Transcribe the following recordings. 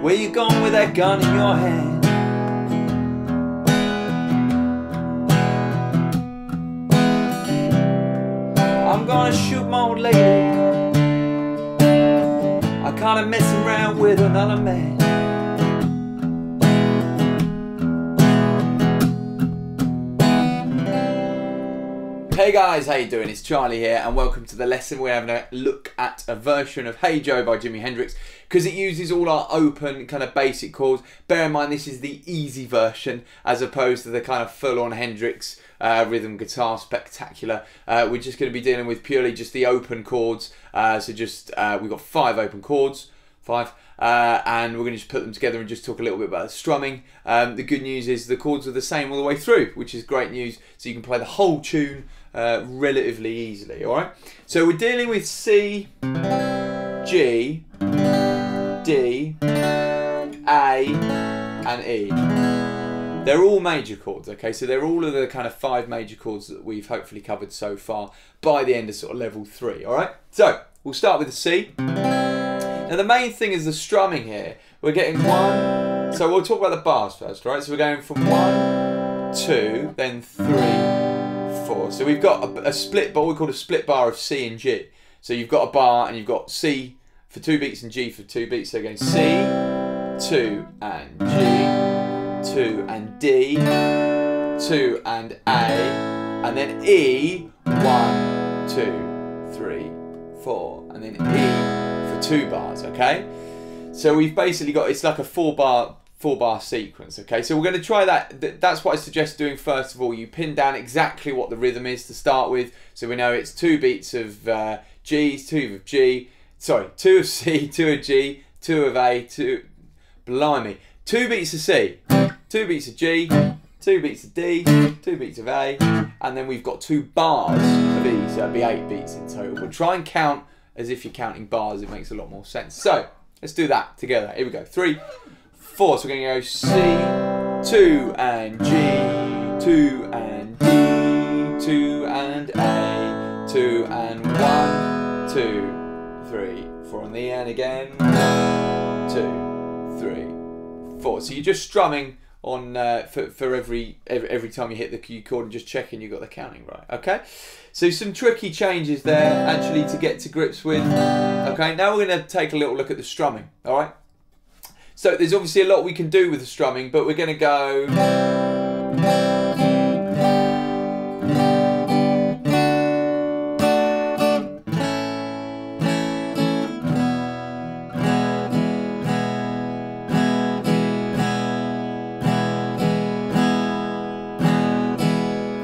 Where you gone with that gun in your hand? I'm gonna shoot my old lady. I kinda messing around with another man. Hey guys, how you doing? It's Charlie here and welcome to the lesson. We're having a look at a version of Hey Joe by Jimi Hendrix because it uses all our open kind of basic chords. Bear in mind this is the easy version as opposed to the kind of full-on Hendrix rhythm guitar spectacular. We're just going to be dealing with purely just the open chords. We've got 5 open chords. 5. And we're going to just put them together and just talk a little bit about the strumming. The good news is the chords are the same all the way through, which is great news. So you can play the whole tune relatively easily, alright? So we're dealing with C, G, D, A and E. They're all major chords, okay? So they're all of the kind of 5 major chords that we've hopefully covered so far by the end of sort of level 3, alright? So we'll start with the C. Now the main thing is the strumming here. We're getting 1, so we'll talk about the bars first, right? So we're going from 1, 2, then 3, 4. So we've got a split bar, what we call a split bar of C and G. So you've got a bar and you've got C for 2 beats and G for 2 beats. So again, C, 2 and G, 2 and D, 2 and A, and then E, 1, 2, 3, 4, and then E for 2 bars, okay? So we've basically got, it's like a 4 bar sequence, okay? So we're going to try that. That's what I suggest doing first of all. You pin down exactly what the rhythm is to start with. So we know it's 2 beats of G, 2 of G, sorry, 2 of C, 2 of G, 2 of A, 2, blimey, 2 beats of C, 2 beats of G, 2 beats of D, 2 beats of A, and then we've got 2 bars of E, so that'd be 8 beats in total. But try and count as if you're counting bars, it makes a lot more sense. So let's do that together. Here we go. 3, 4. So we're going to go C, 2 and G, 2 and D, 2 and A, 2 and 1, 2, 3, 4 on the E, and again 1, 2, 3, 4. So you're just strumming on for every time you hit the key chord and just checking you got the counting right. Okay, so some tricky changes there actually to get to grips with. Okay, now we're going to take a little look at the strumming. All right, so there's obviously a lot we can do with the strumming, but we're going to go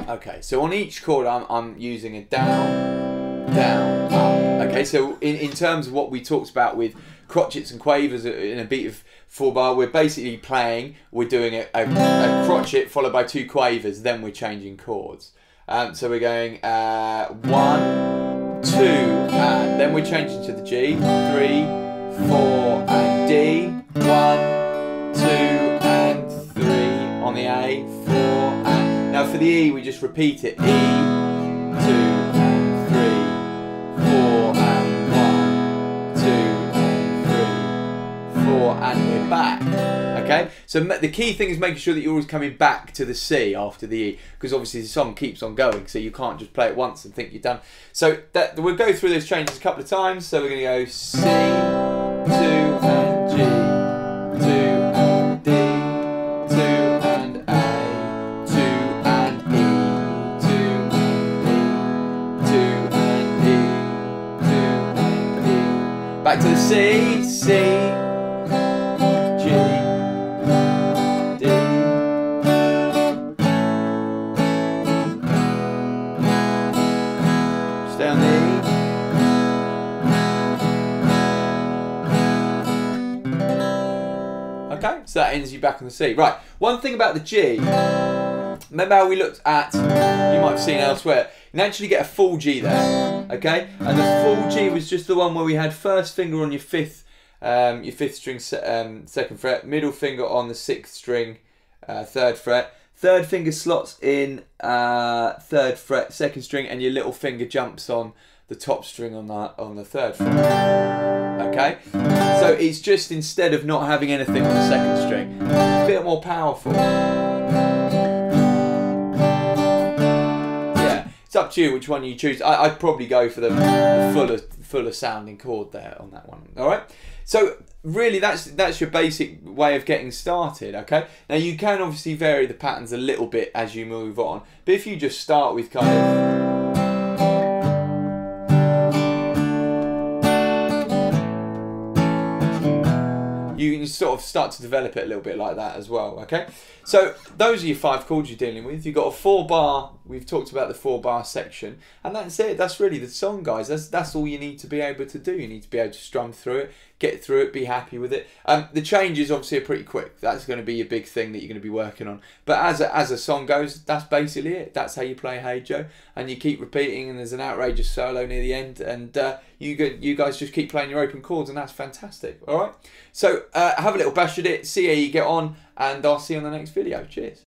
okay, so on each chord I'm using a down, down, up. Okay, so in terms of what we talked about with crotchets and quavers in a beat of 4 bar, we're basically playing, we're doing a crotchet followed by 2 quavers, then we're changing chords. So we're going 1, 2, and then we're changing to the G, 3, 4, and D, 1, 2, and 3 on the A, 4, and now for the E, we just repeat it. E, 2 and 3, 4 and 1, 2 and 3, 4, and we're back. Okay, so the key thing is making sure that you're always coming back to the C after the E, because obviously the song keeps on going, so you can't just play it once and think you're done. So we'll go through those changes a couple of times. So we're going to go C, 2 and G, 2 and D, 2 and A, 2 and E, 2 and E, 2 and E, 2 and E. Back to the C, C, G, D, stay on the E. Okay, so that ends you back on the C. Right, one thing about the G, remember how we looked at, you might have seen elsewhere, you can actually get a full G there, okay? And the full G was just the one where we had first finger on your 5th string, 2nd fret, middle finger on the 6th string, 3rd fret, 3rd finger slots in 3rd fret, 2nd string, and your little finger jumps on the top string on the third fret. Okay, so it's just, instead of not having anything on the second string, it's a bit more powerful. Yeah, it's up to you which one you choose. I'd probably go for the fuller sounding chord there on that one. All right, so really that's your basic way of getting started. Okay, now you can obviously vary the patterns a little bit as you move on, but if you just start with kind of, you can sort of start to develop it a little bit like that as well. Okay, so those are your 5 chords you're dealing with. You've got a 4-bar. We've talked about the 4-bar section, and that's it. That's really the song, guys. That's all you need to be able to do. You need to be able to strum through it, get through it, be happy with it. The changes obviously are pretty quick. That's going to be your big thing that you're going to be working on. But as a song goes, that's basically it. That's how you play Hey Joe, and you keep repeating, and there's an outrageous solo near the end, and you guys just keep playing your open chords, and that's fantastic. All right, so have a little bash at it, see how you get on, and I'll see you on the next video. Cheers.